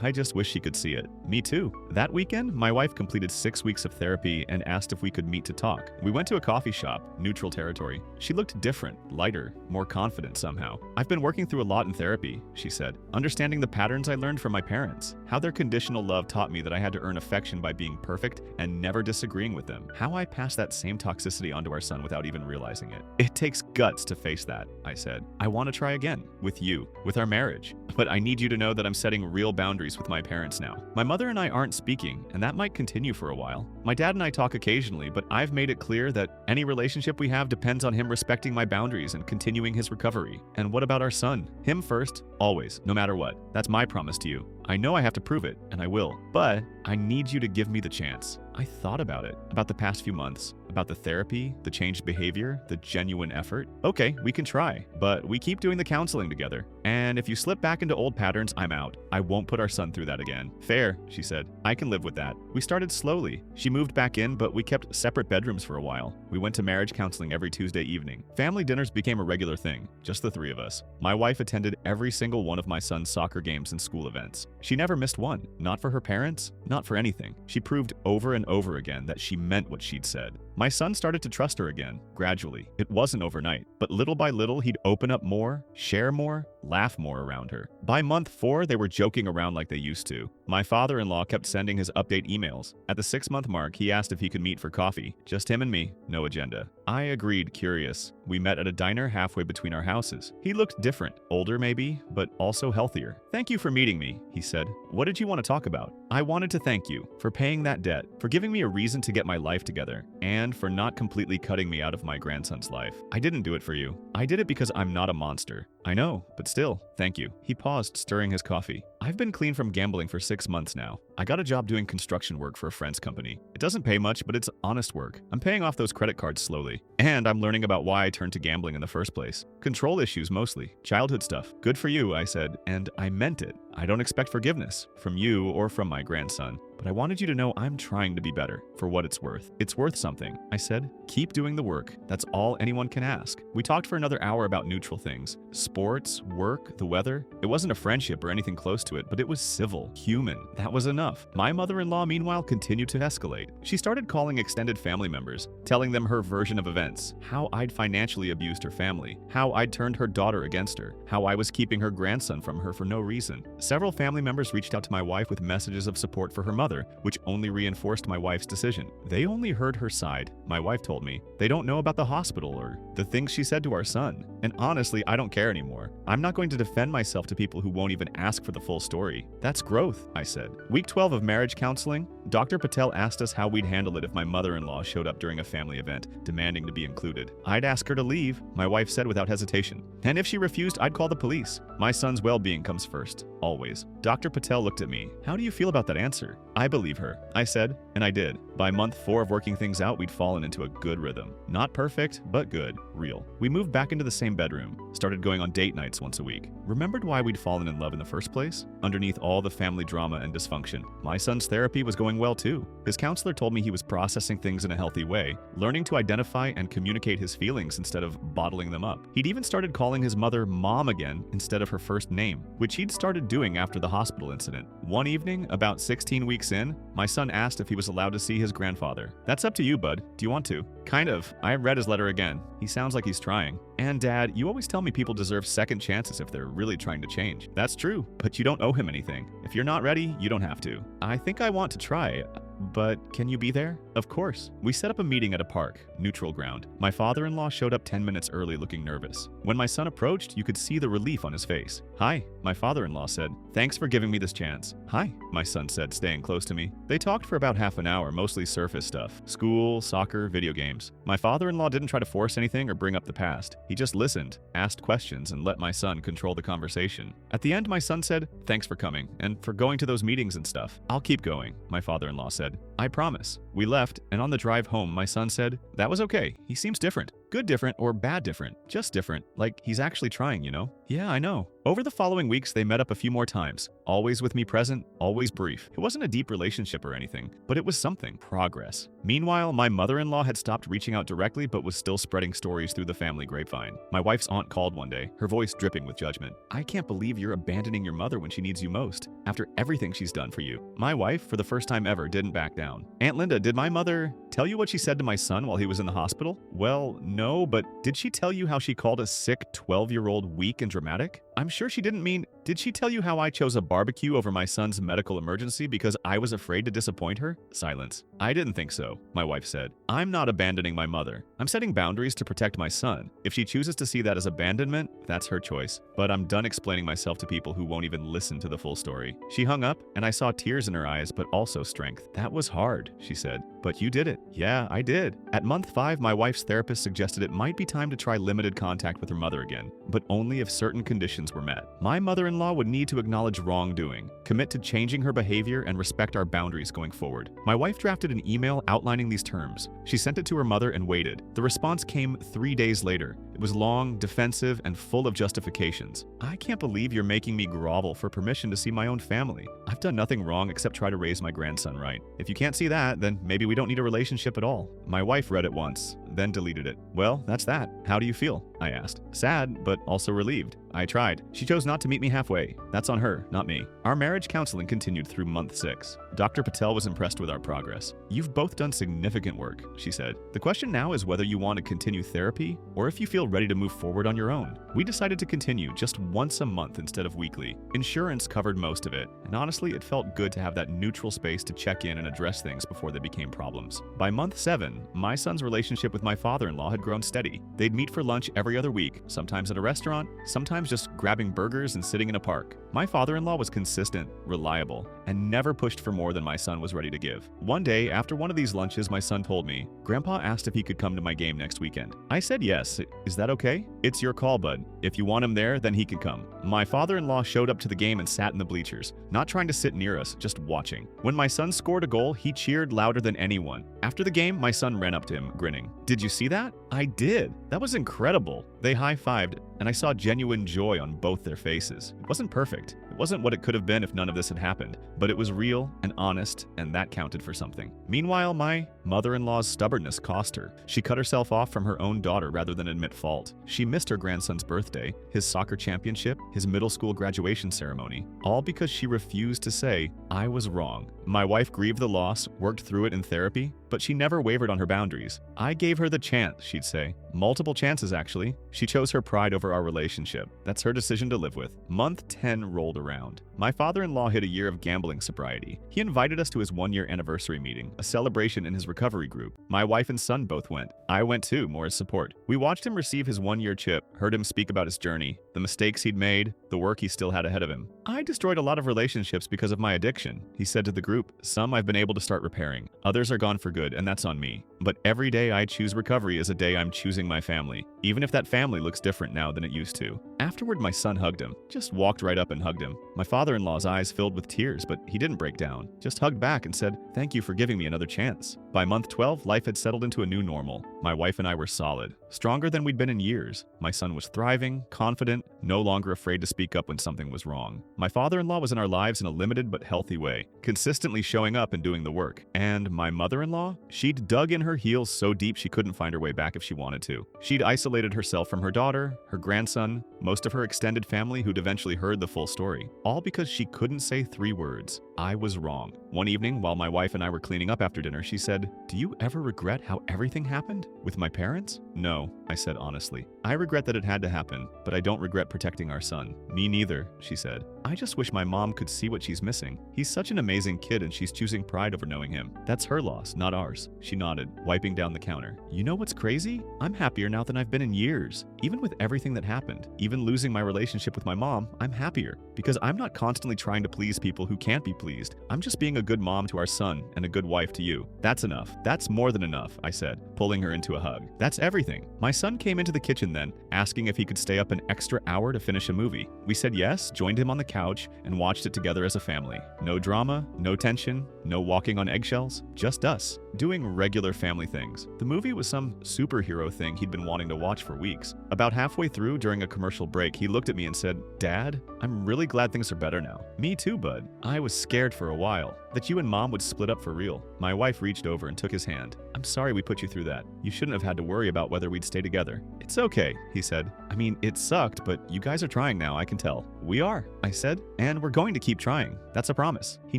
I just wish she could see it." "Me too." That weekend, my wife completed 6 weeks of therapy and asked if we could meet to talk. We went to a coffee shop, neutral territory. She looked different, lighter, more confident somehow. "I've been working through a lot in therapy," she said. "Understanding the patterns I learned from my parents. How their conditional love taught me that I had to earn affection by being perfect and never disagreeing with them. How I passed that same toxicity onto our son without even realizing it. It takes guts to face that," I said. "I want to try again. With you. With our marriage. But I need you to know that I'm setting real boundaries with my parents now. My mother and I aren't speaking, and that might continue for a while. My dad and I talk occasionally, but I've made it clear that any relationship we have depends on him respecting my boundaries and continuing his recovery. And what about our son? Him first, always, no matter what. That's my promise to you. I know I have to prove it, and I will. But I need you to give me the chance." I thought about it, about the past few months, about the therapy, the changed behavior, the genuine effort. "Okay, we can try, but we keep doing the counseling together. And if you slip back into old patterns, I'm out. I won't put our son through that again." "Fair," she said. "I can live with that." We started slowly. She moved back in, but we kept separate bedrooms for a while. We went to marriage counseling every Tuesday evening. Family dinners became a regular thing, just the 3 of us. My wife attended every single one of my son's soccer games and school events. She never missed one. Not for her parents, not for anything. She proved over and over again that she meant what she'd said. My son started to trust her again, gradually. It wasn't overnight, but little by little he'd open up more, share more, laugh more around her. By month 4, they were joking around like they used to. My father-in-law kept sending his update emails. At the 6-month mark, he asked if he could meet for coffee. Just him and me, no agenda. I agreed, curious. We met at a diner halfway between our houses. He looked different, older maybe, but also healthier. "Thank you for meeting me," he said. "What did you want to talk about?" "I wanted to thank you for paying that debt, for giving me a reason to get my life together, and for not completely cutting me out of my grandson's life. I didn't do it for you. I did it because I'm not a monster." "I know, but still, thank you." He paused, stirring his coffee. "I've been clean from gambling for 6 months now. I got a job doing construction work for a friend's company. It doesn't pay much, but it's honest work. I'm paying off those credit cards slowly. And I'm learning about why I turned to gambling in the first place. Control issues mostly. Childhood stuff. Good for you," I said, and I meant it. "I don't expect forgiveness from you or from my grandson. But I wanted you to know I'm trying to be better, for what it's worth. It's worth something," I said. "Keep doing the work. That's all anyone can ask." We talked for another hour about neutral things. Sports, work, the weather. It wasn't a friendship or anything close to it, but it was civil, human. That was enough. My mother-in-law, meanwhile, continued to escalate. She started calling extended family members, telling them her version of events, how I'd financially abused her family, how I'd turned her daughter against her, how I was keeping her grandson from her for no reason. Several family members reached out to my wife with messages of support for her mother. father, which only reinforced my wife's decision. They only heard her side. My wife told me. They don't know about the hospital or the things she said to our son. And honestly, I don't care anymore. I'm not going to defend myself to people who won't even ask for the full story. That's growth, I said. Week 12 of marriage counseling, Dr. Patel asked us how we'd handle it if my mother-in-law showed up during a family event, demanding to be included. I'd ask her to leave, my wife said without hesitation. And if she refused, I'd call the police. My son's well-being comes first, always. Dr. Patel looked at me. How do you feel about that answer? I believe her, I said, and I did. By month 4 of working things out, we'd fallen into a good rhythm. Not perfect, but good, real. We moved back into the same bedroom, started going on date nights once a week. Remembered why we'd fallen in love in the first place? Underneath all the family drama and dysfunction, my son's therapy was going well too. His counselor told me he was processing things in a healthy way, learning to identify and communicate his feelings instead of bottling them up. He'd even started calling his mother Mom again instead of her first name, which he'd started doing after the hospital incident. One evening, about 16 weeks in, my son asked if he was allowed to see his grandfather. That's up to you, bud. Do you want to? Kind of. I read his letter again. He sounds like he's trying. And Dad, you always tell me people deserve second chances if they're really trying to change. That's true, but you don't owe him anything. If you're not ready, you don't have to. I think I want to try. But can you be there? Of course. We set up a meeting at a park, neutral ground. My father-in-law showed up 10 minutes early looking nervous. When my son approached, you could see the relief on his face. Hi, my father-in-law said. Thanks for giving me this chance. Hi, my son said, staying close to me. They talked for about half an hour, mostly surface stuff. School, soccer, video games. My father-in-law didn't try to force anything or bring up the past. He just listened, asked questions, and let my son control the conversation. At the end, my son said, thanks for coming, and for going to those meetings and stuff. I'll keep going, my father-in-law said. I promise. We left, and on the drive home, my son said, that was okay. He seems different. Good different or bad different. Just different. Like he's actually trying, you know? Yeah, I know. Over the following weeks, they met up a few more times. Always with me present, always brief. It wasn't a deep relationship or anything, but it was something. Progress. Meanwhile, my mother-in-law had stopped reaching out directly but was still spreading stories through the family grapevine. My wife's aunt called one day, her voice dripping with judgment. I can't believe you're abandoning your mother when she needs you most, after everything she's done for you. My wife, for the first time ever, didn't back down. Aunt Linda, did my mother tell you what she said to my son while he was in the hospital? Well, no, but did she tell you how she called a sick 12-year-old weak and dramatic? I'm sure she didn't mean, did she tell you how I chose a barbecue over my son's medical emergency because I was afraid to disappoint her? Silence. I didn't think so, my wife said. I'm not abandoning my mother. I'm setting boundaries to protect my son. If she chooses to see that as abandonment, that's her choice. But I'm done explaining myself to people who won't even listen to the full story. She hung up, and I saw tears in her eyes, but also strength. That was hard, she said. But you did it. Yeah, I did. At month 5, my wife's therapist suggested it might be time to try limited contact with her mother again, but only if certain conditions were met. My mother-in-law would need to acknowledge wrongdoing, commit to changing her behavior, and respect our boundaries going forward. My wife drafted an email outlining these terms. She sent it to her mother and waited. The response came 3 days later. It was long, defensive, and full of justifications. I can't believe you're making me grovel for permission to see my own family. I've done nothing wrong except try to raise my grandson right. If you can't see that, then maybe we don't need a relationship at all. My wife read it once, then deleted it. Well, that's that. How do you feel? I asked. Sad, but also relieved. I tried. She chose not to meet me halfway. That's on her, not me. Our marriage counseling continued through month 6. Dr. Patel was impressed with our progress. You've both done significant work, she said. The question now is whether you want to continue therapy or if you feel ready to move forward on your own. We decided to continue just once a month instead of weekly. Insurance covered most of it, and honestly, it felt good to have that neutral space to check in and address things before they became problems. By month 7, my son's relationship with my father-in-law had grown steady. They'd meet for lunch every other week, sometimes at a restaurant, sometimes just grabbing burgers and sitting in a park. My father-in-law was consistent, reliable, and never pushed for more than my son was ready to give. One day, after one of these lunches, my son told me, Grandpa asked if he could come to my game next weekend. I said yes. Is that okay? It's your call, bud. If you want him there, then he can come. My father-in-law showed up to the game and sat in the bleachers, not trying to sit near us, just watching. When my son scored a goal, he cheered louder than anyone. After the game, my son ran up to him, grinning. Did you see that? I did. That was incredible. They high-fived, and I saw genuine joy on both their faces. It wasn't perfect. It wasn't what it could have been if none of this had happened, but it was real and honest, and that counted for something. Meanwhile, my mother-in-law's stubbornness cost her. She cut herself off from her own daughter rather than admit fault. She missed her grandson's birthday, his soccer championship, his middle school graduation ceremony, all because she refused to say, I was wrong. My wife grieved the loss, worked through it in therapy, but she never wavered on her boundaries. I gave her the chance, she'd say. Multiple chances, actually. She chose her pride over our relationship. That's her decision to live with. Month 10 rolled around. My father-in-law hit a year of gambling sobriety. He invited us to his one-year anniversary meeting, a celebration in his recovery group. My wife and son both went. I went too, more as support. We watched him receive his one-year chip, heard him speak about his journey, the mistakes he'd made, the work he still had ahead of him. I destroyed a lot of relationships because of my addiction, he said to the group. Some I've been able to start repairing. Others are gone for good, and that's on me. But every day I choose recovery is a day I'm choosing my family, even if that family looks different now than it used to. Afterward, my son hugged him. Just walked right up and hugged him. My father-in-law's eyes filled with tears, but he didn't break down. Just hugged back and said, "Thank you for giving me another chance." By month 12, life had settled into a new normal. My wife and I were solid, stronger than we'd been in years. My son was thriving, confident, no longer afraid to speak up when something was wrong. My father-in-law was in our lives in a limited but healthy way, consistently showing up and doing the work. And my mother-in-law? She'd dug in her heels so deep she couldn't find her way back if she wanted to. She'd isolated herself from her daughter, her grandson, most of her extended family who'd eventually heard the full story, all because she couldn't say 3 words. I was wrong. One evening, while my wife and I were cleaning up after dinner, she said, "Do you ever regret how everything happened? With my parents?" "No," I said honestly. "I regret that it had to happen, but I don't regret protecting our son." "Me neither," she said. "I just wish my mom could see what she's missing. He's such an amazing kid and she's choosing pride over knowing him. That's her loss, not ours." She nodded, wiping down the counter. "You know what's crazy? I'm happier now than I've been in years. Even with everything that happened, even losing my relationship with my mom, I'm happier. Because I'm not constantly trying to please people who can't be pleased. I'm just being a good mom to our son and a good wife to you. That's enough. That's more than enough," I said, pulling her into a hug. "That's everything." My son came into the kitchen then, asking if he could stay up an extra hour to finish a movie. We said yes, joined him on the couch, and watched it together as a family. No drama, no tension, no walking on eggshells, just us, doing regular family things. The movie was some superhero thing he'd been wanting to watch for weeks. About halfway through, during a commercial break, he looked at me and said, "Dad, I'm really glad things are better now." "Me too, bud. I was scared for a while that you and Mom would split up for real." My wife reached over and took his hand. "I'm sorry we put you through that. You shouldn't have had to worry about whether we'd stay together." "It's okay," he said. "I mean, it sucked, but you guys are trying now, I can tell." "We are," I said, "and we're going to keep trying. That's a promise." He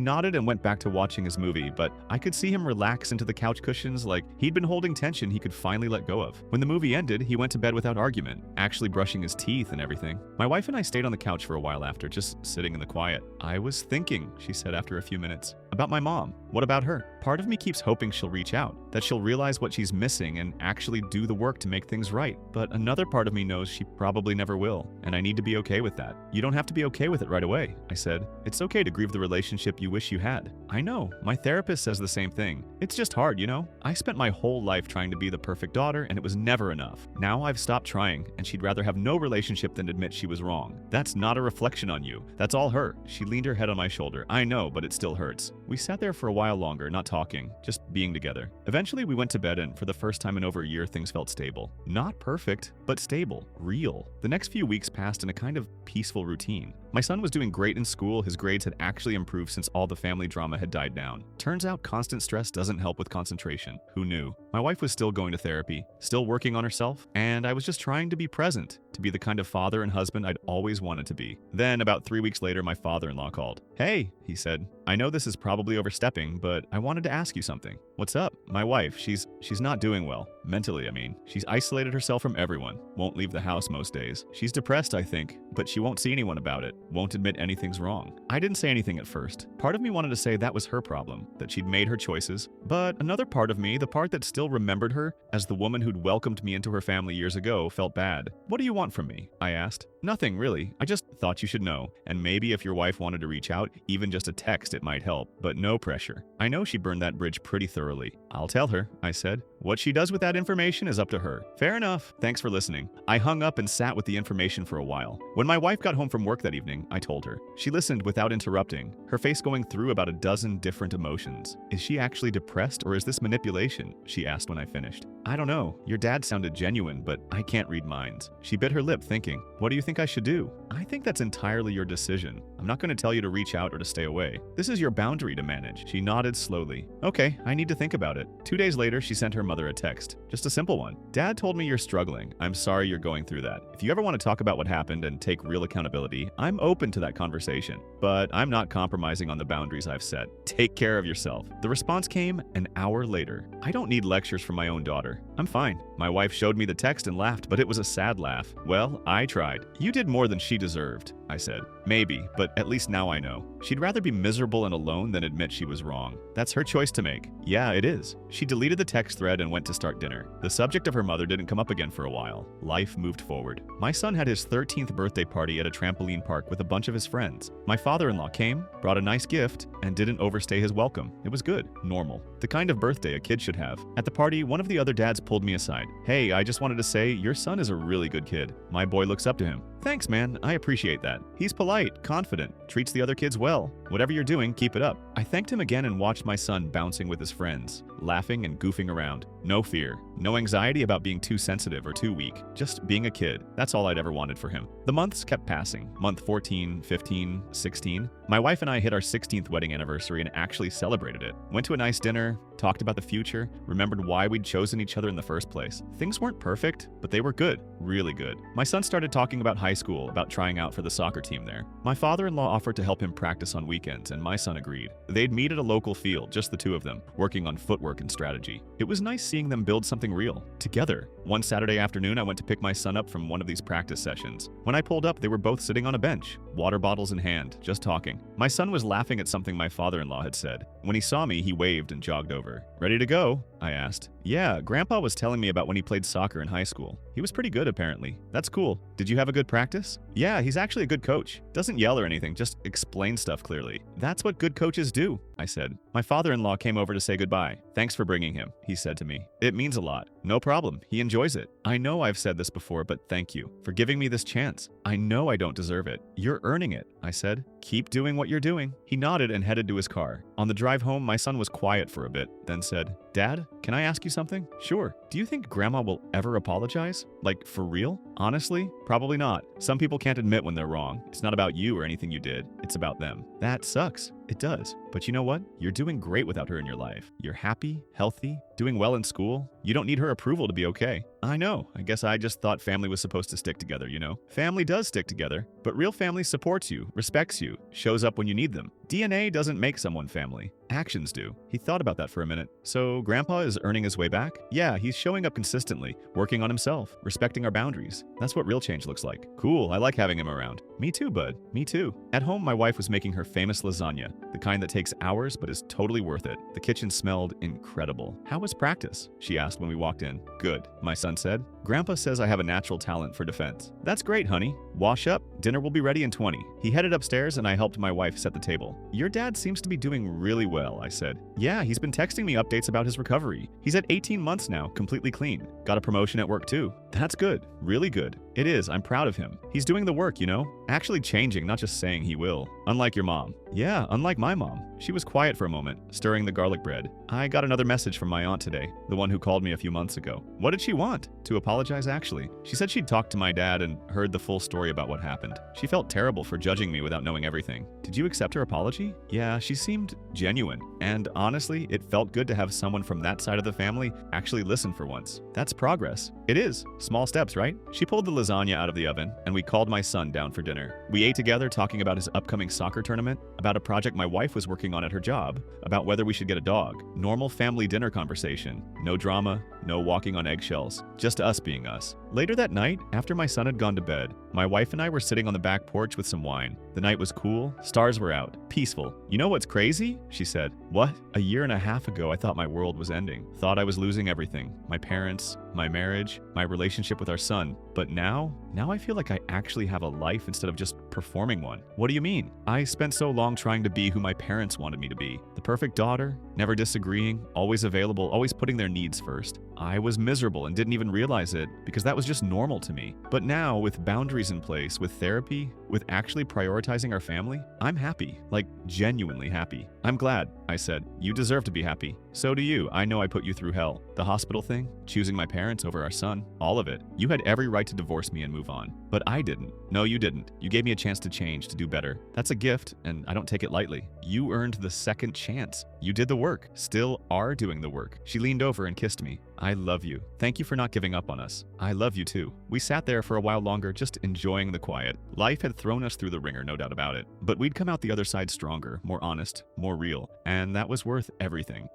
nodded and went back to watching his movie, but I could see him relax into the couch cushions like he'd been holding tension he could finally let go of. When the movie ended, he went to bed without argument, actually brushing his teeth and everything. My wife and I stayed on the couch for a while after, just sitting in the quiet. "I was thinking," she said after a few minutes, "about my mom. What about her? Part of me keeps hoping she'll reach out, that she'll realize what she's missing and actually do the work to make things right. But another part of me knows she probably never will, and I need to be okay with that." "You don't have to be okay with it right away," I said. "It's okay to grieve the relationship you wish you had." "I know. My therapist says the same thing. It's just hard, you know? I spent my whole life trying to be the perfect daughter, and it was never enough. Now I've stopped trying, and she'd rather have no relationship than admit she was wrong. That's not a reflection on you. That's all her." She leaned her head on my shoulder. "I know, but it still hurts." We sat there for a while longer, not talking, just being together. Eventually we went to bed, and for the first time in over a year, things felt stable. Not perfect, but stable, real. The next few weeks passed in a kind of peaceful routine. My son was doing great in school. His grades had actually improved since all the family drama had died down. Turns out constant stress doesn't help with concentration. Who knew? My wife was still going to therapy, still working on herself, and I was just trying to be present, to be the kind of father and husband I'd always wanted to be. Then, about 3 weeks later, my father-in-law called. "Hey," he said, "I know this is probably overstepping, but I wanted to ask you something." "What's up?" "My wife, she's not doing well. Mentally, I mean. She's isolated herself from everyone. Won't leave the house most days. She's depressed, I think, but she won't see anyone about it. Won't admit anything's wrong." I didn't say anything at first. Part of me wanted to say that was her problem, that she'd made her choices. But another part of me, the part that still remembered her as the woman who'd welcomed me into her family years ago, felt bad. "What do you want from me?" I asked. "Nothing, really. I just thought you should know. And maybe if your wife wanted to reach out, even just a text, it might help. But no pressure." I know she burned that bridge pretty thoroughly. "I'll tell her," I said. "What she does with that information is up to her." "Fair enough. Thanks for listening." I hung up and sat with the information for a while. When my wife got home from work that evening, I told her. She listened without interrupting, her face going through about a dozen different emotions. "Is she actually depressed, or is this manipulation?" she asked when I finished. "I don't know. Your dad sounded genuine, but I can't read minds." She bit her lip, thinking, "What do you think I should do?" "I think that's entirely your decision. I'm not going to tell you to reach out or to stay away. This is your boundary to manage." She nodded slowly. "Okay, I need to think about it." 2 days later, she sent her mother a text. Just a simple one. Dad told me you're struggling. I'm sorry you're going through that. If you ever want to talk about what happened and take real accountability, I'm open to that conversation. But I'm not compromising on the boundaries I've set. Take care of yourself. The response came an hour later. I don't need lectures from my own daughter. I'm fine. My wife showed me the text and laughed, but it was a sad laugh. Well, I tried. You did more than she deserved, I said. Maybe, but at least now I know. She'd rather be miserable and alone than admit she was wrong. That's her choice to make. Yeah, it is. She deleted the text thread and went to start dinner. The subject of her mother didn't come up again for a while. Life moved forward. My son had his 13th birthday party at a trampoline park with a bunch of his friends. My father-in-law came, brought a nice gift, and didn't overstay his welcome. It was good. Normal. The kind of birthday a kid should have. At the party, one of the other dads pulled me aside. Hey, I just wanted to say, your son is a really good kid. My boy looks up to him. Thanks, man. I appreciate that. He's polite, confident, treats the other kids well. Whatever you're doing, keep it up. I thanked him again and watched my son bouncing with his friends, laughing and goofing around. No fear, no anxiety about being too sensitive or too weak. Just being a kid. That's all I'd ever wanted for him. The months kept passing. Month 14, 15, 16. My wife and I hit our 16th wedding anniversary and actually celebrated it. Went to a nice dinner, talked about the future, remembered why we'd chosen each other in the first place. Things weren't perfect, but they were good. Really good. My son started talking about high school, about trying out for the soccer team there. My father-in-law offered to help him practice on weekends, and my son agreed. They'd meet at a local field, just the two of them, working on footwork and strategy. It was nice seeing them build something real, together. One Saturday afternoon, I went to pick my son up from one of these practice sessions. When I pulled up, they were both sitting on a bench, water bottles in hand, just talking. My son was laughing at something my father-in-law had said. When he saw me, he waved and jogged over. Ready to go? I asked. Yeah, Grandpa was telling me about when he played soccer in high school. He was pretty good, apparently. That's cool. Did you have a good practice? Yeah, he's actually a good coach. Doesn't yell or anything, just explains stuff clearly. That's what good coaches do, I said. My father-in-law came over to say goodbye. Thanks for bringing him, he said to me. It means a lot. No problem. He enjoys it. I know I've said this before, but thank you for giving me this chance. I know I don't deserve it. You're earning it, I said. Keep doing what you're doing. He nodded and headed to his car. On the drive home, my son was quiet for a bit, then said, Dad, can I ask you something? Sure. Do you think Grandma will ever apologize? Like, for real? Honestly? Probably not. Some people can't admit when they're wrong. It's not about you or anything you did. It's about them. That sucks. It does. But you know what? You're doing great without her in your life. You're happy, healthy, doing well in school. You don't need her approval to be okay. I know. I guess I just thought family was supposed to stick together, you know? Family does stick together, but real family supports you, respects you, shows up when you need them. DNA doesn't make someone family. Actions do. He thought about that for a minute. So Grandpa is earning his way back? Yeah, he's showing up consistently, working on himself, respecting our boundaries. That's what real change looks like. Cool, I like having him around. Me too, bud. Me too. At home, my wife was making her famous lasagna, the kind that takes hours but is totally worth it. The kitchen smelled incredible. How was practice? She asked when we walked in. Good, my son said. Grandpa says I have a natural talent for defense. That's great, honey. Wash up. Dinner will be ready in 20. He headed upstairs and I helped my wife set the table. Your dad seems to be doing really well, I said. Yeah, he's been texting me updates about his recovery. He's at 18 months now, completely clean. Got a promotion at work too. That's good. Really good. It is. I'm proud of him. He's doing the work, you know? Actually changing, not just saying he will. Unlike your mom. Yeah, unlike my mom. She was quiet for a moment, stirring the garlic bread. I got another message from my aunt today, the one who called me a few months ago. What did she want? To apologize, actually. She said she'd talked to my dad and heard the full story about what happened. She felt terrible for judging me without knowing everything. Did you accept her apology? Yeah, she seemed genuine. And honestly, it felt good to have someone from that side of the family actually listen for once. That's progress. It is. Small steps, right? She pulled the lasagna out of the oven, and we called my son down for dinner. We ate together talking about his upcoming soccer tournament, about a project my wife was working on at her job, about whether we should get a dog. Normal family dinner conversation. No drama, no walking on eggshells. Just us being us. Later that night, after my son had gone to bed, my wife and I were sitting on the back porch with some wine. The night was cool, stars were out, peaceful. You know what's crazy? She said. What? A year and a half ago, I thought my world was ending. Thought I was losing everything. My parents, my marriage, my relationship with our son. But now I feel like I actually have a life instead of just performing one. What do you mean? I spent so long trying to be who my parents wanted me to be. The perfect daughter, never disagreeing, always available, always putting their needs first. I was miserable and didn't even realize it because that was just normal to me. But now, with boundaries in place, with therapy, with actually prioritizing our family, I'm happy. Like, genuinely happy. I'm glad, I said. You deserve to be happy. So do you. I know I put you through hell. The hospital thing, choosing my parents over our son, all of it. You had every right to divorce me and move on. But I didn't. No, you didn't. You gave me me a chance to change, to do better. That's a gift, and I don't take it lightly. You earned the second chance. You did the work, still are doing the work. She leaned over and kissed me. I love you. Thank you for not giving up on us. I love you too. We sat there for a while longer, just enjoying the quiet. Life had thrown us through the ringer, no doubt about it. But we'd come out the other side stronger, more honest, more real. And that was worth everything.